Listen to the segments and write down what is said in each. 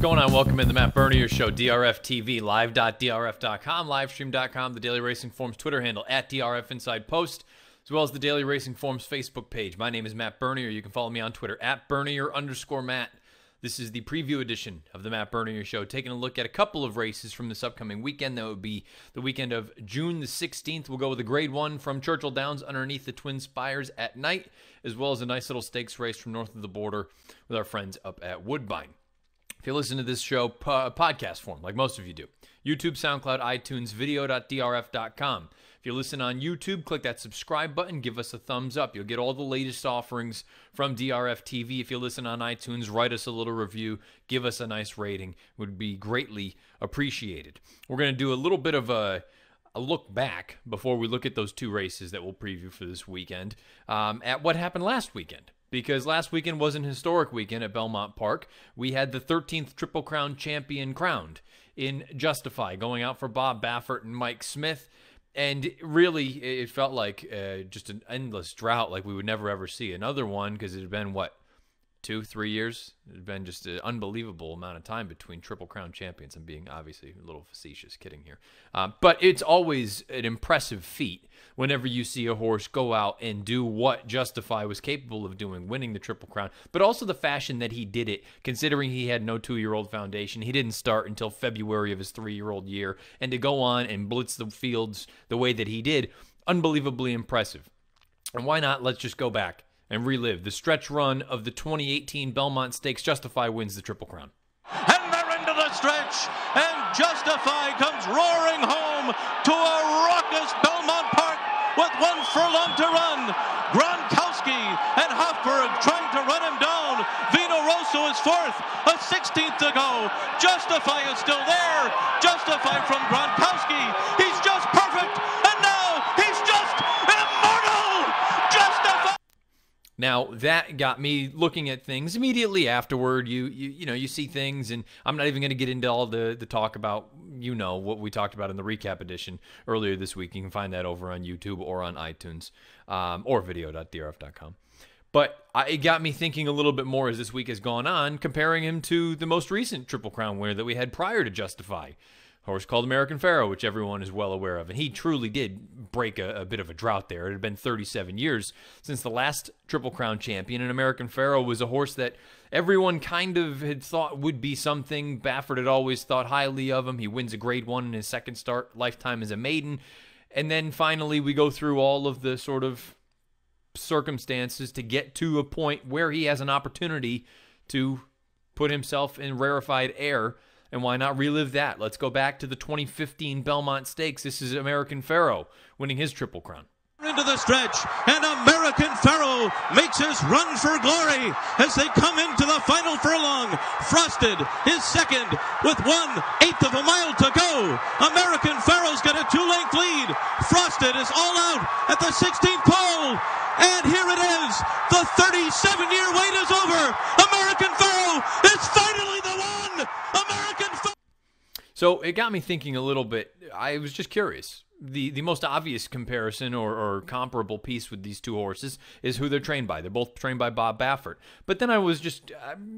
going on? Welcome in the Matt Bernier Show, DRF TV, live.drf.com, livestream.com, the Daily Racing Forms Twitter handle, at DRF Inside Post, as well as the Daily Racing Forms Facebook page. My name is Matt Bernier. You can follow me on Twitter, at Bernier_Matt. This is the preview edition of the Matt Bernier Show, taking a look at a couple of races from this upcoming weekend. That would be the weekend of June the 16th. We'll go with a Grade 1 from Churchill Downs underneath the Twin Spires at night, as well as a nice little stakes race from north of the border with our friends up at Woodbine. If you listen to this show podcast form, like most of you do, YouTube, SoundCloud, iTunes, video.drf.com. If you listen on YouTube, click that subscribe button, give us a thumbs up. You'll get all the latest offerings from DRF TV. If you listen on iTunes, write us a little review, give us a nice rating. It would be greatly appreciated. We're going to do a little bit of a look back before we look at those two races that we'll preview for this weekend at what happened last weekend. Because last weekend was an historic weekend at Belmont Park. We had the 13th Triple Crown champion crowned in Justify, going out for Bob Baffert and Mike Smith. And really, it felt like just an endless drought, like we would never, ever see another one, because it had been, 2-3 years? It had been just an unbelievable amount of time between Triple Crown champions. I'm being obviously a little facetious, kidding here. But it's always an impressive feat whenever you see a horse go out and do what Justify was capable of doing, winning the Triple Crown, but also the fashion that he did it, considering he had no 2-year-old foundation. He didn't start until February of his 3-year-old year, and to go on and blitz the fields the way that he did, unbelievably impressive. And why not? Let's just go back and relive the stretch run of the 2018 Belmont Stakes. Justify wins the Triple Crown. And they're into the stretch, and Justify comes roaring home to a raucous Belmont Park with 1 furlong to run. Gronkowski and Hofberg trying to run him down. Vino Rosso is fourth, a 16th to go. Justify is still there. Justify from Gronkowski. He's just perfect, and now he's just immortal. Justify. Now, that got me looking at things immediately afterward. You see things, and I'm not even going to get into all the talk about, what we talked about in the recap edition earlier this week. You can find that over on YouTube or on iTunes or video.drf.com. But it got me thinking a little bit more as this week has gone on, comparing him to the most recent Triple Crown winner that we had prior to Justify. A horse called American Pharoh, which everyone is well aware of. And he truly did break a bit of a drought there. It had been 37 years since the last Triple Crown champion, and American Pharoh was a horse that everyone kind of had thought would be something. Baffert had always thought highly of him. He wins a Grade 1 in his second start, lifetime as a maiden. And then finally we go through all of the sort of circumstances to get to a point where he has an opportunity to put himself in rarefied air. And why not relive that? Let's go back to the 2015 Belmont Stakes. This is American Pharoh winning his Triple Crown. Into the stretch, and American Pharoh makes his run for glory as they come into the final furlong. Frosted is second with 1/8 of a mile to go. American Pharoh's got a 2-length lead. Frosted is all out at the 16th pole, and here it is. The 37-year wait is over. American Pharoh is finally the one. American Pharoh. So it got me thinking a little bit. I was just curious. The most obvious comparison or comparable piece with these two horses is who they're trained by. They're both trained by Bob Baffert. But then I was just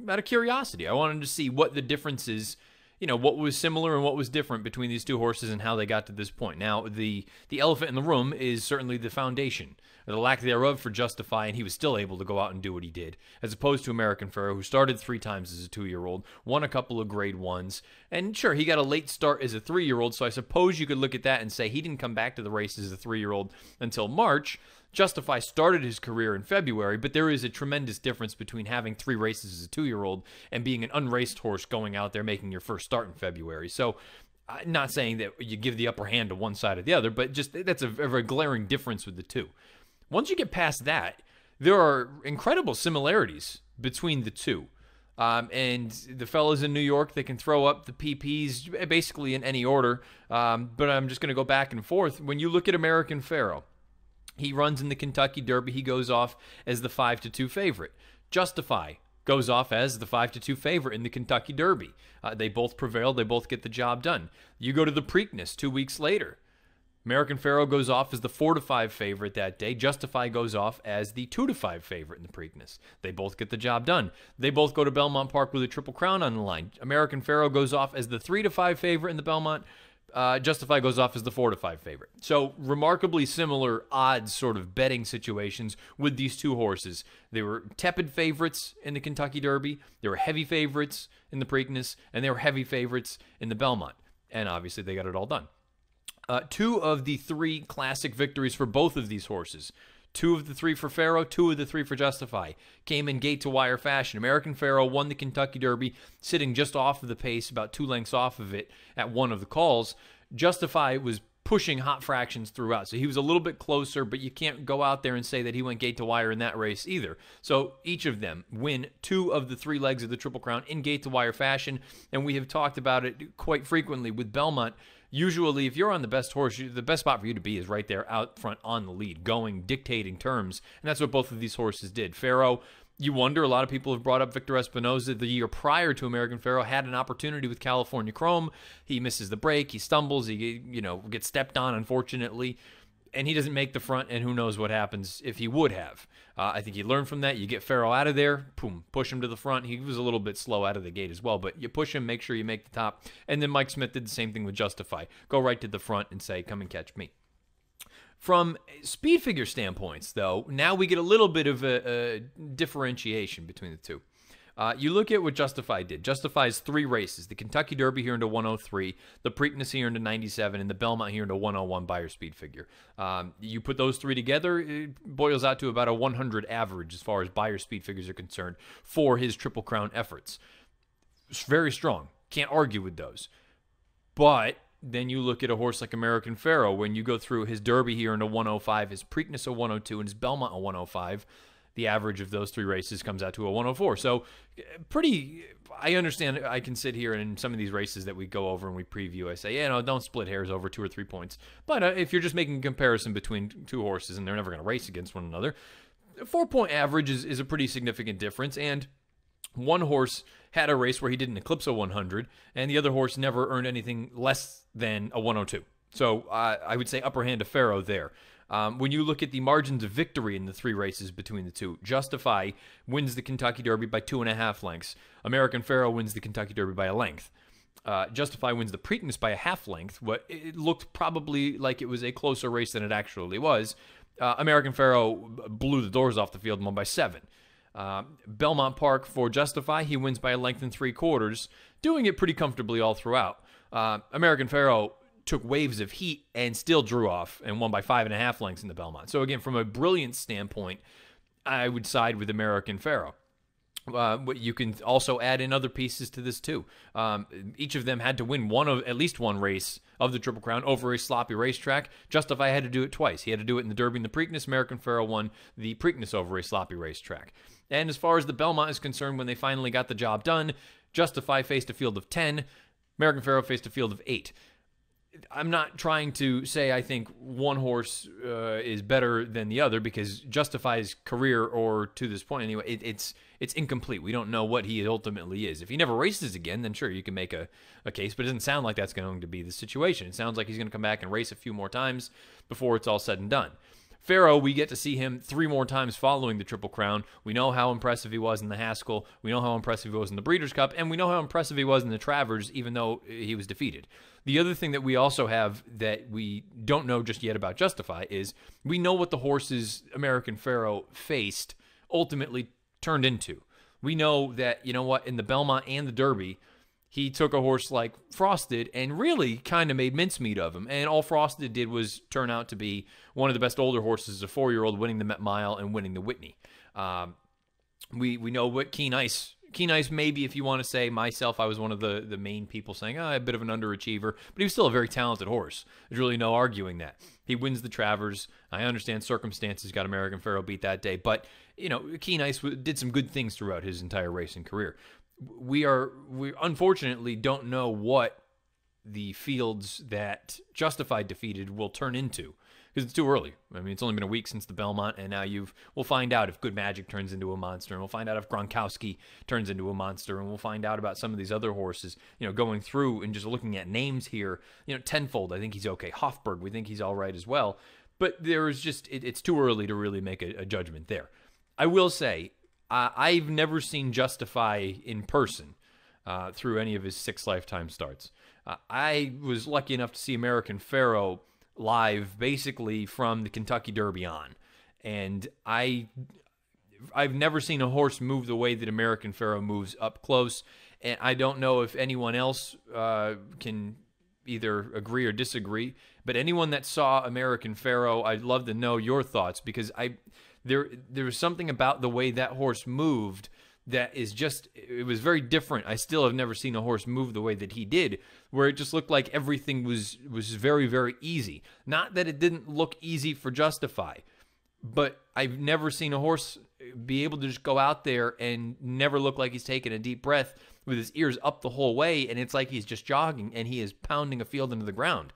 out of curiosity. I wanted to see what the difference is, what was similar and what was different between these two horses and how they got to this point. Now, the elephant in the room is certainly the foundation, or the lack thereof, for Justify, and he was still able to go out and do what he did, as opposed to American Pharoh, who started 3 times as a 2-year-old, won a couple of Grade 1s, and sure, he got a late start as a 3-year-old, so I suppose you could look at that and say he didn't come back to the races as a 3-year-old until March. Justify started his career in February, but there is a tremendous difference between having 3 races as a 2-year-old and being an unraced horse going out there making your first start in February. So I'm not saying that you give the upper hand to one side or the other, but just that's a very glaring difference with the two. Once you get past that, there are incredible similarities between the two. And the fellas in New York, they can throw up the PPs basically in any order, but I'm just going to go back and forth. When you look at American Pharoh, he runs in the Kentucky Derby. He goes off as the 5-2 favorite. Justify goes off as the 5-2 favorite in the Kentucky Derby. They both prevail. They both get the job done. You go to the Preakness 2 weeks later. American Pharoh goes off as the 4-5 favorite that day. Justify goes off as the 2-5 favorite in the Preakness. They both get the job done. They both go to Belmont Park with a Triple Crown on the line. American Pharoh goes off as the 3-5 favorite in the Belmont. Justify goes off as the 4-5 favorite. So remarkably similar odds sort of betting situations with these two horses. They were tepid favorites in the Kentucky Derby. They were heavy favorites in the Preakness, and they were heavy favorites in the Belmont. And obviously they got it all done. 2 of the 3 classic victories for both of these horses. 2 of the 3 for Pharoh, 2 of the 3 for Justify came in gate-to-wire fashion. American Pharoh won the Kentucky Derby, sitting just off of the pace, about 2 lengths off of it at one of the calls. Justify was pushing hot fractions throughout, so he was a little bit closer, but you can't go out there and say that he went gate-to-wire in that race either. So each of them win 2 of the 3 legs of the Triple Crown in gate-to-wire fashion, and we have talked about it quite frequently with Belmont. Usually, if you're on the best horse, the best spot for you to be is right there out front on the lead, going, dictating terms, and that's what both of these horses did. Pharoh, you wonder, a lot of people have brought up Victor Espinoza the year prior to American Pharoh, had an opportunity with California Chrome. He misses the break, he stumbles, he gets stepped on, unfortunately, and he doesn't make the front, and who knows what happens if he would have. I think he learned from that. You get Pharoh out of there, boom, push him to the front. He was a little bit slow out of the gate as well, but you push him, make sure you make the top. And then Mike Smith did the same thing with Justify. Go right to the front and say, come and catch me. From speed figure standpoints, though, now we get a little bit of a differentiation between the two. You look at what Justify did. Justify's 3 races. The Kentucky Derby here into 103, the Preakness here into 97, and the Belmont here into 101 Beyer speed figure. You put those 3 together, it boils out to about a 100 average as far as Beyer speed figures are concerned for his Triple Crown efforts. It's very strong. Can't argue with those. But then you look at a horse like American Pharoh, when you go through his Derby here into 105, his Preakness a 102, and his Belmont a 105, the average of those 3 races comes out to a 104. So pretty, I understand, I can sit here and in some of these races that we go over and we preview, I say, yeah, no, don't split hairs over 2 or 3 points. But if you're just making a comparison between 2 horses and they're never going to race against one another, a 4-point average is a pretty significant difference. And one horse had a race where he didn't eclipse a 100, and the other horse never earned anything less than a 102. So I would say upper hand to Pharoh there. When you look at the margins of victory in the 3 races between the 2, Justify wins the Kentucky Derby by 2.5 lengths. American Pharoh wins the Kentucky Derby by a length. Justify wins the Preakness by a half length. It looked probably like it was a closer race than it actually was. American Pharoh blew the doors off the field and won by 7. Belmont Park for Justify, he wins by a length and 3/4, doing it pretty comfortably all throughout. American Pharoh took waves of heat and still drew off and won by 5.5 lengths in the Belmont. So again, from a brilliance standpoint, I would side with American Pharoh. You can also add in other pieces to this too. Each of them had to win at least one race of the Triple Crown over a sloppy racetrack. Justify had to do it twice. He had to do it in the Derby and the Preakness. American Pharoh won the Preakness over a sloppy racetrack. And as far as the Belmont is concerned, when they finally got the job done, Justify faced a field of 10. American Pharoh faced a field of 8. I'm not trying to say I think one horse is better than the other, because Justify's career, or to this point anyway, it's incomplete. We don't know what he ultimately is. If he never races again, then sure, you can make a case, but it doesn't sound like that's going to be the situation. It sounds like he's going to come back and race a few more times before it's all said and done. Pharoh, we get to see him 3 more times following the Triple Crown. We know how impressive he was in the Haskell. We know how impressive he was in the Breeders' Cup. And we know how impressive he was in the Travers, even though he was defeated. The other thing that we also have that we don't know just yet about Justify is we know what the horses American Pharoh faced ultimately turned into. We know that, you know what, in the Belmont and the Derby, he took a horse like Frosted and really kind of made mincemeat of him. And all Frosted did was turn out to be one of the best older horses, a 4-year-old, winning the Met Mile and winning the Whitney. We know what Keen Ice, maybe if you want to say, myself, I was one of the main people saying, a bit of an underachiever, but he was still a very talented horse. There's really no arguing that. He wins the Travers. I understand circumstances got American Pharoh beat that day, but, you know, Keen Ice did some good things throughout his entire racing career. We unfortunately don't know what the fields that Justified defeated will turn into, because it's too early. I mean, it's only been a week since the Belmont, and now we'll find out if Good Magic turns into a monster, and we'll find out if Gronkowski turns into a monster, and we'll find out about some of these other horses, going through and just looking at names here. Tenfold, I think he's okay. Hofburg, we think he's all right as well. But there's just, it's too early to really make a judgment there. I will say, I've never seen Justify in person through any of his 6 lifetime starts. I was lucky enough to see American Pharoh live basically from the Kentucky Derby on. And I've never seen a horse move the way that American Pharoh moves up close. And I don't know if anyone else can either agree or disagree, but anyone that saw American Pharoh, I'd love to know your thoughts, because there was something about the way that horse moved that is just, it was very different. I still have never seen a horse move the way that he did, where it just looked like everything was very, very easy. Not that it didn't look easy for Justify, but I've never seen a horse be able to just go out there and never look like he's taking a deep breath with his ears up the whole way, and it's like he's just jogging and he is pounding a field into the ground.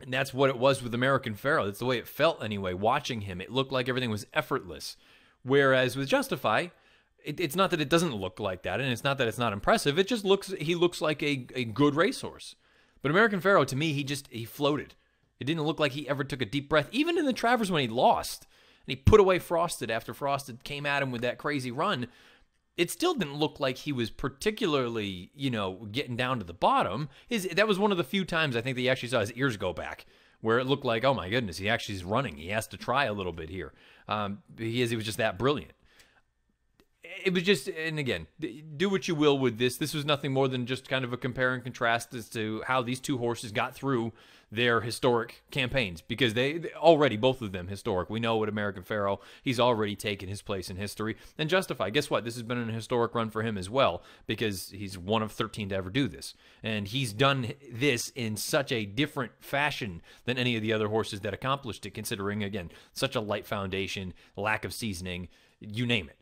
And that's what it was with American Pharoh. That's the way it felt anyway. Watching him, it looked like everything was effortless. Whereas with Justify, it's not that it doesn't look like that, and it's not that it's not impressive. It just he looks like a good racehorse. But American Pharoh, to me, he floated. It didn't look like he ever took a deep breath. Even in the Travers when he lost, and he put away Frosted after Frosted came at him with that crazy run, it still didn't look like he was particularly, getting down to the bottom. That was one of the few times I think that he actually saw his ears go back, where it looked like, oh my goodness, he actually is running. He has to try a little bit here. He was just that brilliant. It was just, and again, do what you will with this. This was nothing more than just kind of a compare and contrast as to how these two horses got through their historic campaigns, because they already, both of them, historic. We know what American Pharoh, he's already taken his place in history. And Justify, guess what? This has been an historic run for him as well, because he's one of 13 to ever do this. And he's done this in such a different fashion than any of the other horses that accomplished it, considering, again, such a light foundation, lack of seasoning, you name it.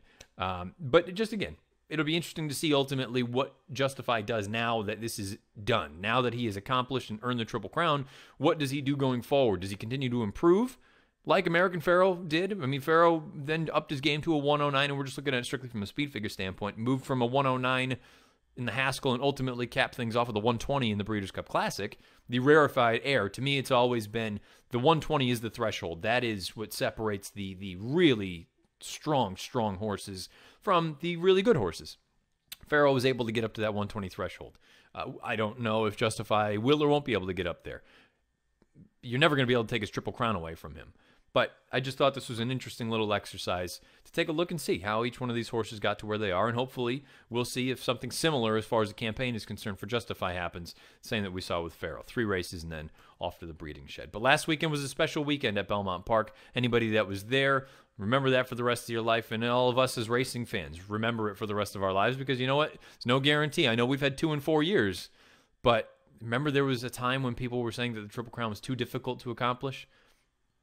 But just again, it'll be interesting to see ultimately what Justify does now that this is done. Now that he has accomplished and earned the Triple Crown, what does he do going forward? Does he continue to improve like American Pharoh did? I mean, Pharoh then upped his game to a 109, and we're just looking at it strictly from a speed figure standpoint. Moved from a 109 in the Haskell and ultimately capped things off with a 120 in the Breeders' Cup Classic. The rarefied air, to me, it's always been the 120 is the threshold. That is what separates the really strong horses from the really good horses. Pharoh was able to get up to that 120 threshold. I don't know if Justify will or won't be able to get up there. You're never going to be able to take his Triple Crown away from him. But I just thought this was an interesting little exercise to take a look and see how each one of these horses got to where they are, and hopefully we'll see if something similar as far as the campaign is concerned for Justify happens, same that we saw with Pharoh. 3 races and then off to the breeding shed. But last weekend was a special weekend at Belmont Park. Anybody that was there, remember that for the rest of your life, and all of us as racing fans, remember it for the rest of our lives, because you know what? It's no guarantee. I know we've had 2 and 4 years, but remember there was a time when people were saying that the Triple Crown was too difficult to accomplish?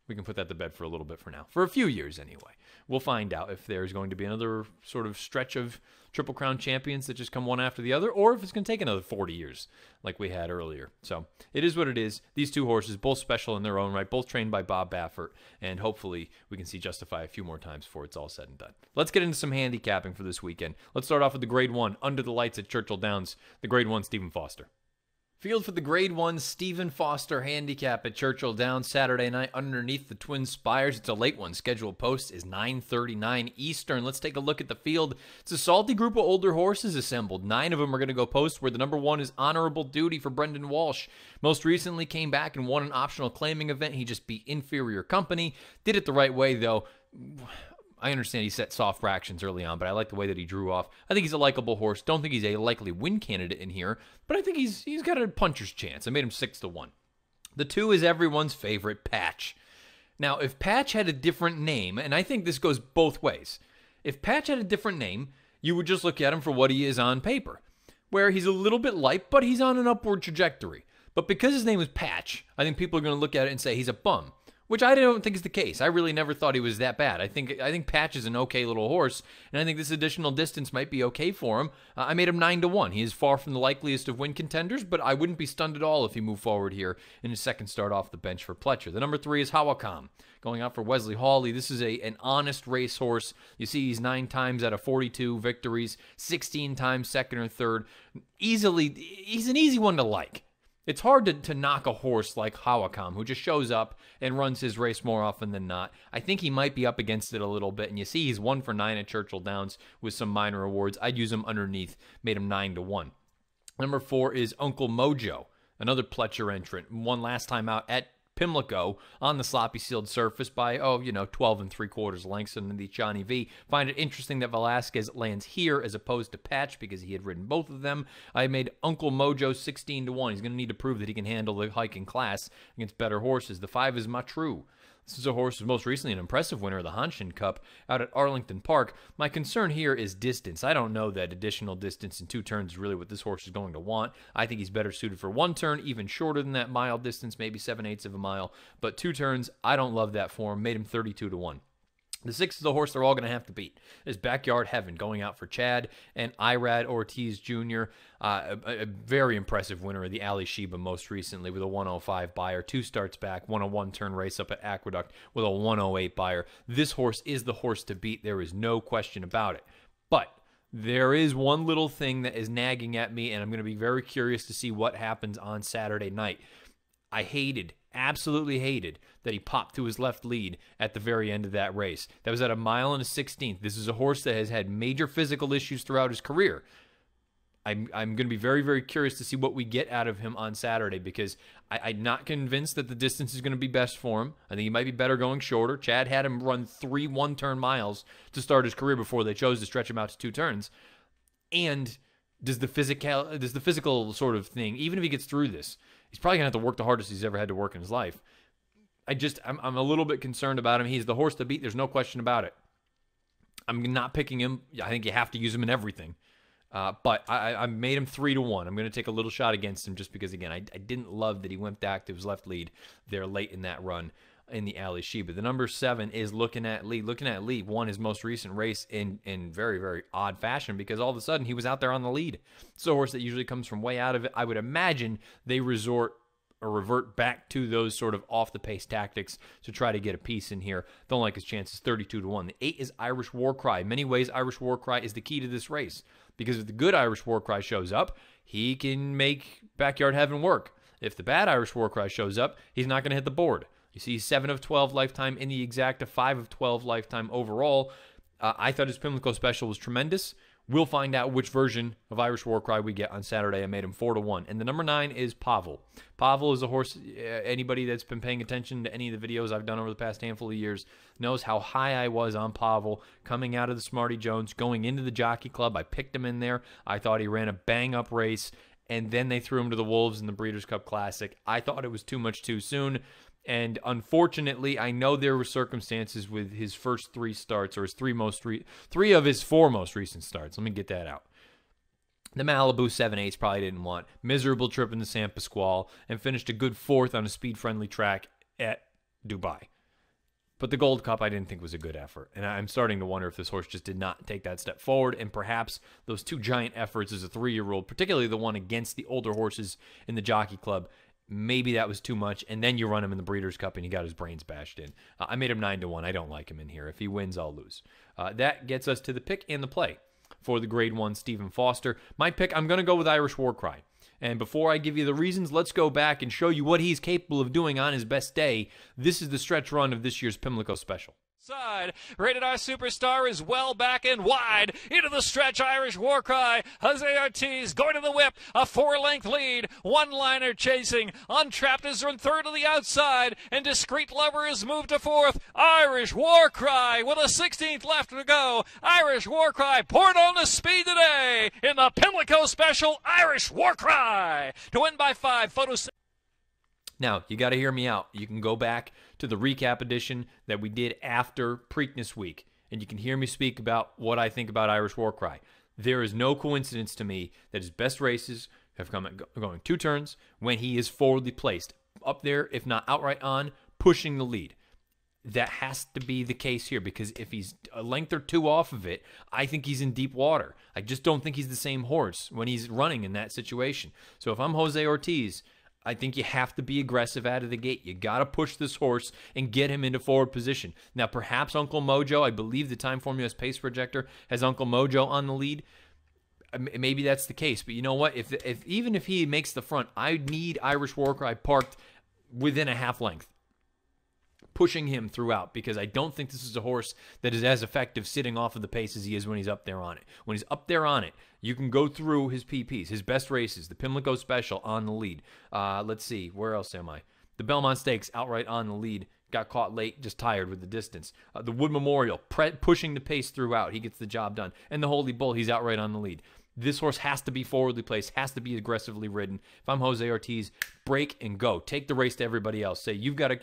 We can put that to bed for a little bit for now. For a few years, anyway. We'll find out if there's going to be another sort of stretch of Triple Crown champions that just come one after the other, or if it's going to take another 40 years like we had earlier. So it is what it is. These two horses, both special in their own right, both trained by Bob Baffert, and hopefully we can see Justify a few more times before it's all said and done. Let's get into some handicapping for this weekend. Let's start off with the Grade 1, under the lights at Churchill Downs, the Grade 1 Stephen Foster. Field for the Grade 1 Stephen Foster handicap at Churchill Downs Saturday night underneath the Twin Spires. It's a late one. Scheduled post is 9:39 Eastern. Let's take a look at the field. It's a salty group of older horses assembled. 9 of them are going to go post, where the number 1 is Honorable Duty for Brendan Walsh. Most recently came back and won an optional claiming event. He just beat inferior company. Did it the right way, though. I understand he set soft fractions early on, but I like the way that he drew off. I think he's a likable horse. Don't think he's a likely win candidate in here, but I think he's got a puncher's chance. I made him 6-1. The 2 is everyone's favorite, Patch. Now, if Patch had a different name, and I think this goes both ways, if Patch had a different name, you would just look at him for what he is on paper, where he's a little bit light, but he's on an upward trajectory. But because his name is Patch, I think people are going to look at it and say he's a bum. which I don't think is the case. I really never thought he was that bad. I think Patch is an okay little horse, and I think this additional distance might be okay for him. I made him 9-1. He is far from the likeliest of win contenders, but I wouldn't be stunned at all if he moved forward here in his second start off the bench for Pletcher. The number 3 is Hawakam, going out for Wesley Hawley. This is an honest racehorse. You see he's 9 times out of 42 victories, 16 times second or third. He's an easy one to like. It's hard to knock a horse like Hawakam, who just shows up and runs his race more often than not. I think he might be up against it a little bit, and you see he's 1 for 9 at Churchill Downs with some minor awards. I'd use him underneath, made him 9-1. Number 4 is Uncle Mojo, another Pletcher entrant, won last time out at Pimlico on the sloppy sealed surface by 12 3/4 lengths in the Johnny V. Find it interesting that Velasquez lands here as opposed to Patch because he had ridden both of them. I made Uncle Mojo 16-1. He's going to need to prove that he can handle the hiking class against better horses. The 5 is Matru. This is a horse who was most recently an impressive winner of the Hanshin Cup out at Arlington Park. My concern here is distance. I don't know that additional distance in 2 turns is really what this horse is going to want. I think he's better suited for 1 turn, even shorter than that mile distance, maybe 7/8 of a mile. But 2 turns, I don't love that for him. Made him 32-1. The 6 is the horse they're all going to have to beat. Is Backyard Heaven, going out for Chad and Irad Ortiz Jr., a very impressive winner of the Ali Sheba most recently with a 105 buyer. 2 starts back, won a 1-turn race up at Aqueduct with a 108 buyer. This horse is the horse to beat. There is no question about it. But there is one little thing that is nagging at me, and I'm going to be very curious to see what happens on Saturday night. I absolutely hated that he popped to his left lead at the very end of that race. That was at 1 1/16. This is a horse that has had major physical issues throughout his career. I'm going to be very, very curious to see what we get out of him on Saturday because I'm not convinced that the distance is going to be best for him. I think he might be better going shorter. Chad had him run 3 1-turn miles to start his career before they chose to stretch him out to 2 turns. And does the physical sort of thing, even if he gets through this, he's probably going to have to work the hardest he's ever had to work in his life. I'm a little bit concerned about him. He's the horse to beat. There's no question about it. I'm not picking him. I think you have to use him in everything. But I made him 3-1. I'm going to take a little shot against him just because, again, I didn't love that he went back to his left lead there late in that run in the Ali Sheba. The number 7 is Looking at Lee. Looking at Lee won his most recent race in very, very odd fashion because all of a sudden he was out there on the lead. It's a horse that usually comes from way out of it. I would imagine they revert back to those sort of off-the-pace tactics to try to get a piece in here. Don't like his chances, 32-1. The 8 is Irish War Cry. In many ways, Irish War Cry is the key to this race because if the good Irish War Cry shows up, he can make Backyard Heaven work. If the bad Irish War Cry shows up, he's not going to hit the board. You see 7 of 12 lifetime in the exacta, 5 of 12 lifetime overall. I thought his Pimlico special was tremendous. We'll find out which version of Irish War Cry we get on Saturday. I made him 4-1. And the number 9 is Pavel. Pavel is a horse, anybody that's been paying attention to any of the videos I've done over the past handful of years knows how high I was on Pavel coming out of the Smarty Jones, going into the Jockey Club. I picked him in there. I thought he ran a bang-up race, and then they threw him to the Wolves in the Breeders' Cup Classic. I thought it was too much too soon. And unfortunately, I know there were circumstances with his first 3 starts, or his 3 of his 4 most recent starts. Let me get that out. The Malibu 7/8 probably didn't want. Miserable trip in the San Pasquale, and finished a good 4th on a speed-friendly track at Dubai. But the Gold Cup I didn't think was a good effort. And I'm starting to wonder if this horse just did not take that step forward. And perhaps those 2 giant efforts as a 3-year-old, particularly the one against the older horses in the Jockey Club, maybe that was too much, and then you run him in the Breeders' Cup and he got his brains bashed in. I made him 9-1. I don't like him in here. If he wins, I'll lose. That gets us to the pick and the play for the Grade 1 Stephen Foster. My pick, I'm going to go with Irish War Cry. And before I give you the reasons, let's go back and show you what he's capable of doing on his best day. This is the stretch run of this year's Pimlico Special. Side. Rated R Superstar is well back and wide. Into the stretch, Irish War Cry. Jose Ortiz going to the whip. A 4-length lead. One-liner chasing. Untrapped is run 3rd to the outside. And Discreet Lover is moved to 4th. Irish War Cry with a 16th left to go. Irish War Cry poured on the speed today in the Pimlico Special. Irish War Cry to win by 5. Photos. Now, you got to hear me out. You can go back to the recap edition that we did after Preakness Week, and you can hear me speak about what I think about Irish War Cry. There is no coincidence to me that his best races have come going 2 turns when he is forwardly placed. Up there, if not outright on, pushing the lead. That has to be the case here, because if he's a length or two off of it, I think he's in deep water. I just don't think he's the same horse when he's running in that situation. So if I'm Jose Ortiz, I think you have to be aggressive out of the gate. You got to push this horse and get him into forward position. Now, perhaps Uncle Mojo, I believe the Time Form US Pace Projector has Uncle Mojo on the lead. Maybe that's the case. But you know what? Even if he makes the front, I need Irish Warcry parked within a half length, pushing him throughout, because I don't think this is a horse that is as effective sitting off of the pace as he is when he's up there on it. When he's up there on it, you can go through his PPs, his best races, the Pimlico Special on the lead. Let's see, where else am I? The Belmont Stakes outright on the lead. Got caught late, just tired with the distance. The Wood Memorial, pushing the pace throughout. He gets the job done. And the Holy Bull, he's outright on the lead. This horse has to be forwardly placed, has to be aggressively ridden. If I'm Jose Ortiz, break and go. Take the race to everybody else. Say, you've got to...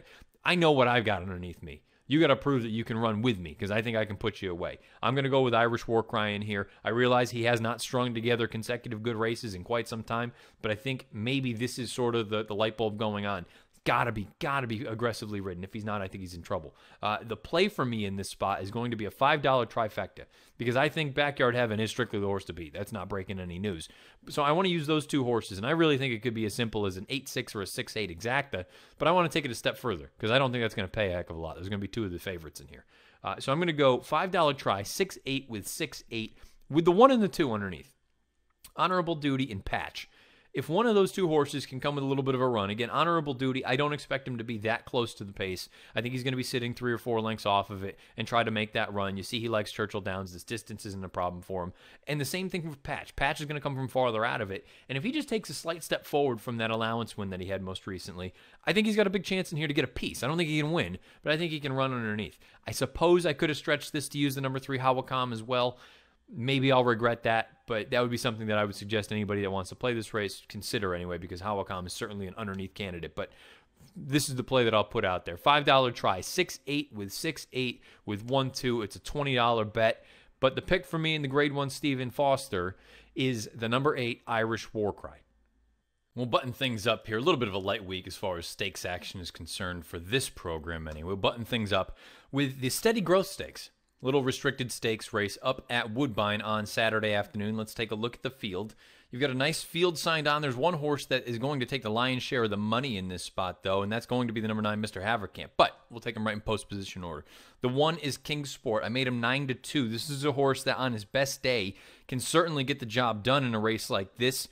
I know what I've got underneath me. You got to prove that you can run with me, because I think I can put you away. I'm going to go with Irish Warcry in here. I realize he has not strung together consecutive good races in quite some time, but I think maybe this is sort of the light bulb going on. Gotta be aggressively ridden. If he's not, I think he's in trouble. The play for me in this spot is going to be a $5 trifecta, because I think Backyard Heaven is strictly the horse to beat. That's not breaking any news. So I want to use those two horses, and I really think it could be as simple as an 8-6 or a 6-8 exacta, but I want to take it a step further, because I don't think that's going to pay a heck of a lot. There's going to be two of the favorites in here. So I'm going to go $5 try, 6-8 with 6-8, with the 1 and the 2 underneath. Honorable Duty and Patch. If one of those two horses can come with a little bit of a run, again, Honorable Duty, I don't expect him to be that close to the pace. I think he's going to be sitting 3 or 4 lengths off of it and try to make that run. You see he likes Churchill Downs. This distance isn't a problem for him. And the same thing for Patch. Patch is going to come from farther out of it. And if he just takes a slight step forward from that allowance win that he had most recently, I think he's got a big chance in here to get a piece. I don't think he can win, but I think he can run underneath. I suppose I could have stretched this to use the number 3 Hawakam as well. Maybe I'll regret that, but that would be something that I would suggest anybody that wants to play this race consider anyway, because Hawakam is certainly an underneath candidate. But this is the play that I'll put out there. $5 try, 6-8 with 6-8 with 1-2. It's a $20 bet. But the pick for me in the Grade 1 Stephen Foster is the number 8 Irish Warcry. We'll button things up here. A little bit of a light week as far as stakes action is concerned for this program anyway. We'll button things up with the Steady Growth Stakes. Little restricted stakes race up at Woodbine on Saturday afternoon. Let's take a look at the field. You've got a nice field signed on. There's one horse that is going to take the lion's share of the money in this spot, though, and that's going to be the number 9, Mr. Haverkamp. But we'll take him right in post position order. The 1 is King Sport. I made him 9-2. This is a horse that on his best day can certainly get the job done in a race like this.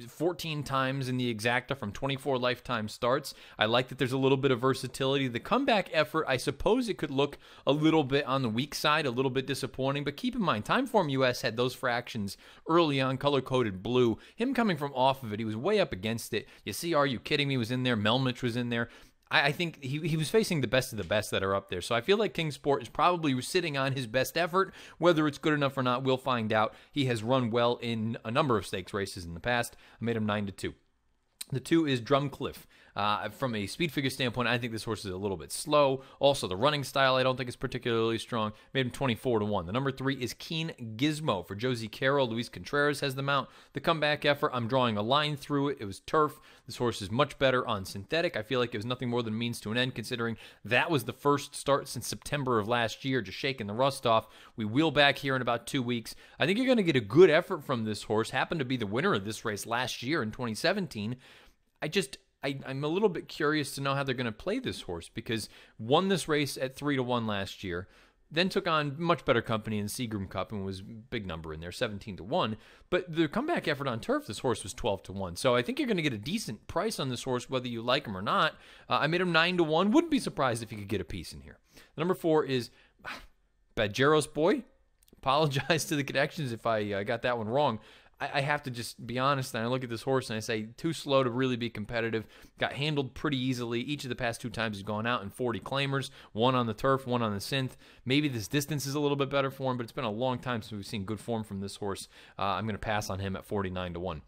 14 times in the exacta from 24 lifetime starts. I like that there's a little bit of versatility. The comeback effort, I suppose it could look a little bit on the weak side, a little bit disappointing, but keep in mind, Timeform US had those fractions early on, color-coded blue. Him coming from off of it, he was way up against it. You see, Are You Kidding Me was in there, Melmich was in there. I think he was facing the best of the best that are up there. So I feel like King Sport is probably sitting on his best effort. Whether it's good enough or not, we'll find out. He has run well in a number of stakes races in the past. I made him 9-2. The 2 is Drumcliff. From a speed figure standpoint, I think this horse is a little bit slow. Also, the running style I don't think is particularly strong. Made him 24-1. The number 3 is Keen Gizmo for Josie Carroll. Luis Contreras has the mount. The comeback effort, I'm drawing a line through it. It was turf. This horse is much better on synthetic. I feel like it was nothing more than means to an end, considering that was the first start since September of last year, just shaking the rust off. We wheel back here in about 2 weeks. I think you're going to get a good effort from this horse. Happened to be the winner of this race last year in 2017. I'm a little bit curious to know how they're going to play this horse, because won this race at 3-1 last year, then took on much better company in Seagram Cup and was a big number in there, 17-1. But the comeback effort on turf, this horse was 12-1. So I think you're going to get a decent price on this horse, whether you like him or not. I made him 9-1. Wouldn't be surprised if you could get a piece in here. The number 4 is Badgeros Boy. Apologize to the connections if I got that one wrong. I have to just be honest, and I look at this horse and I say, too slow to really be competitive. Got handled pretty easily. Each of the past 2 times he's gone out in 40 claimers, 1 on the turf, 1 on the synth. Maybe this distance is a little bit better for him, but it's been a long time since we've seen good form from this horse. I'm going to pass on him at 49-1.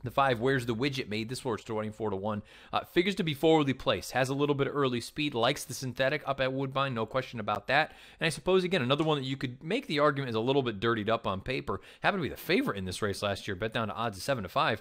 The 5, Where's the Widget, made this horse 24-1. Figures to be forwardly placed. Has a little bit of early speed. Likes the synthetic up at Woodbine. No question about that. And I suppose, again, another one that you could make the argument is a little bit dirtied up on paper. Happened to be the favorite in this race last year. Bet down to odds of 7-5.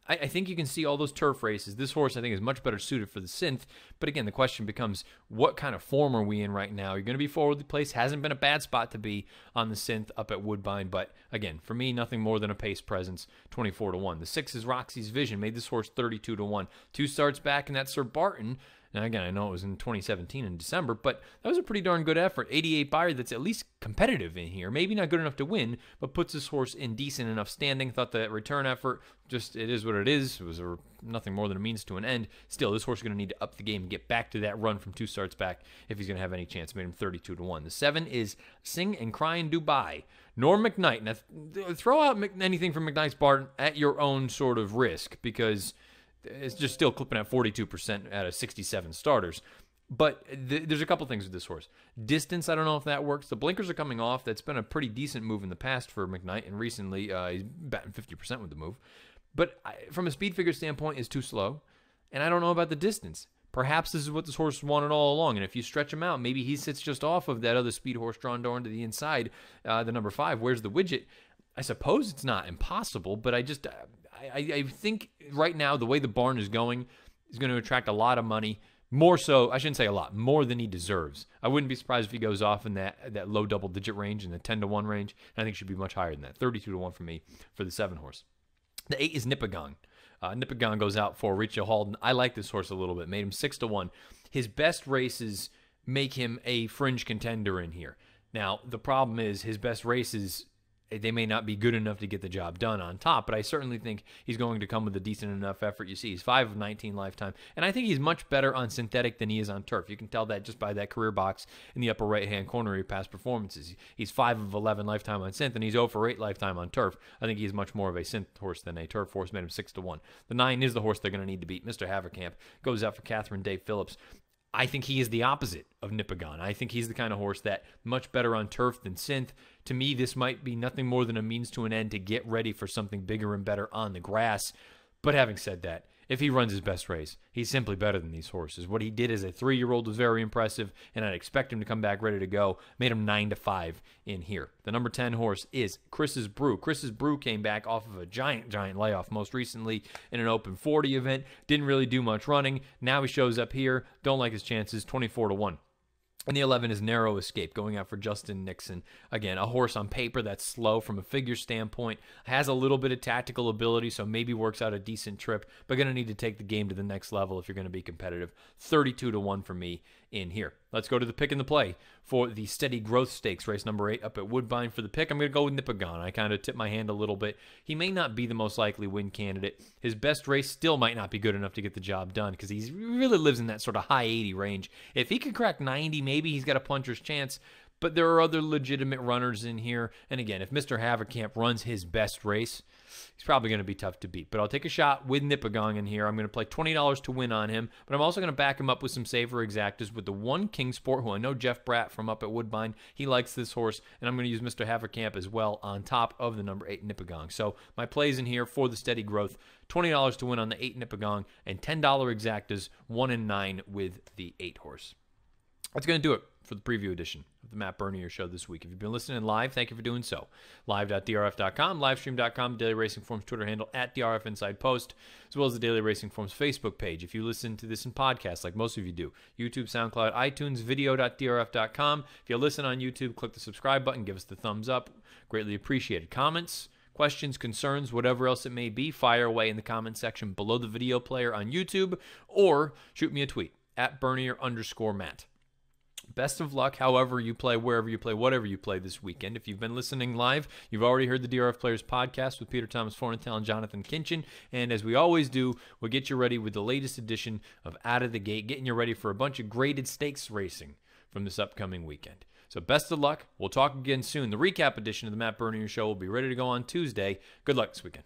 I think you can see all those turf races. This horse, I think, is much better suited for the synth. But again, the question becomes, what kind of form are we in right now? You're going to be forwardly placed. Hasn't been a bad spot to be on the synth up at Woodbine. But again, for me, nothing more than a pace presence, 24-1. The 6 is Roxy's Vision, made this horse 32-1. 2 starts back, and that's Sir Barton. Now, again, I know it was in 2017 in December, but that was a pretty darn good effort. 88 Buyer that's at least competitive in here. Maybe not good enough to win, but puts this horse in decent enough standing. Thought that return effort, just it is what it is. It was nothing more than a means to an end. Still, this horse is going to need to up the game and get back to that run from 2 starts back if he's going to have any chance. Made him 32-1. The 7 is Sing and Cry in Dubai. Norm McKnight. Now, throw out anything from McKnight's Barton at your own sort of risk, because it's just still clipping at 42% out of 67 starters. But there's a couple things with this horse. Distance, I don't know if that works. The blinkers are coming off. That's been a pretty decent move in the past for McKnight, and recently he's batting 50% with the move. But from a speed figure standpoint, is too slow, and I don't know about the distance. Perhaps this is what this horse wanted all along, and if you stretch him out, maybe he sits just off of that other speed horse drawn door into the inside, the number 5. Where's the widget? I suppose it's not impossible, but I think right now the way the barn is going is going to attract a lot of money. More so, I shouldn't say a lot, more than he deserves. I wouldn't be surprised if he goes off in that low double-digit range, in the 10-1 range. I think it should be much higher than that, 32-1 for me for the 7 horse. The 8 is Nippagong. Nippagong goes out for Rachel Halden. I like this horse a little bit. Made him 6-1. His best races make him a fringe contender in here. Now, the problem is his best races, they may not be good enough to get the job done on top, but I certainly think he's going to come with a decent enough effort. You see, he's 5 of 19 lifetime, and I think he's much better on synthetic than he is on turf. You can tell that just by that career box in the upper right-hand corner of your past performances. He's 5 of 11 lifetime on synth, and he's 0 for 8 lifetime on turf. I think he's much more of a synth horse than a turf horse. Made him 6-1. The 9 is the horse they're going to need to beat. Mr. Haverkamp goes out for Catherine Day Phillips. I think he is the opposite of Nippagong. I think he's the kind of horse that much better on turf than synth. To me, this might be nothing more than a means to an end to get ready for something bigger and better on the grass. But having said that, if he runs his best race, he's simply better than these horses. What he did as a 3-year-old was very impressive, and I'd expect him to come back ready to go. Made him 9-5 in here. The number 10 horse is Chris's Brew. Chris's Brew came back off of a giant layoff most recently in an open 40 event. Didn't really do much running. Now he shows up here. Don't like his chances. 24-1. And the 11 is Narrow Escape, going out for Justin Nixon. Again, a horse on paper that's slow from a figure standpoint, has a little bit of tactical ability, so maybe works out a decent trip, but going to need to take the game to the next level if you're going to be competitive. 32-1 for me in here. Let's go to the pick and the play for the Steady Growth Stakes, race number 8 up at Woodbine. For the pick, I'm going to go with Nippagong. I kind of tip my hand a little bit. He may not be the most likely win candidate. His best race still might not be good enough to get the job done because he really lives in that sort of high 80 range. If he could crack 90, maybe he's got a puncher's chance. But there are other legitimate runners in here. And again, if Mr. Haverkamp runs his best race, he's probably going to be tough to beat. But I'll take a shot with Nippagong in here. I'm going to play $20 to win on him. But I'm also going to back him up with some safer exactas with the 1 Kingsport, who I know Jeff Bratt from up at Woodbine. He likes this horse. And I'm going to use Mr. Haverkamp as well on top of the number 8 Nippagong. So my plays in here for the Steady Growth, $20 to win on the 8 Nippagong, and $10 exactas, 1 and 9 with the 8 horse. That's going to do it for the preview edition of the Matt Bernier Show this week. If you've been listening live, thank you for doing so. Live.drf.com, livestream.com, Daily Racing Forms Twitter handle at DRF Inside Post, as well as the Daily Racing Forms Facebook page. If you listen to this in podcasts, like most of you do, YouTube, SoundCloud, iTunes, video.drf.com. If you listen on YouTube, click the subscribe button, give us the thumbs up. Greatly appreciated. Comments, questions, concerns, whatever else it may be, fire away in the comment section below the video player on YouTube, or shoot me a tweet at Bernier_Matt. Best of luck however you play, wherever you play, whatever you play this weekend. If you've been listening live, you've already heard the DRF Players podcast with Peter Thomas Fornatale and Jonathan Kinchin. And as we always do, we'll get you ready with the latest edition of Out of the Gate, getting you ready for a bunch of graded stakes racing from this upcoming weekend. So best of luck. We'll talk again soon. The recap edition of the Matt Bernier Show will be ready to go on Tuesday. Good luck this weekend.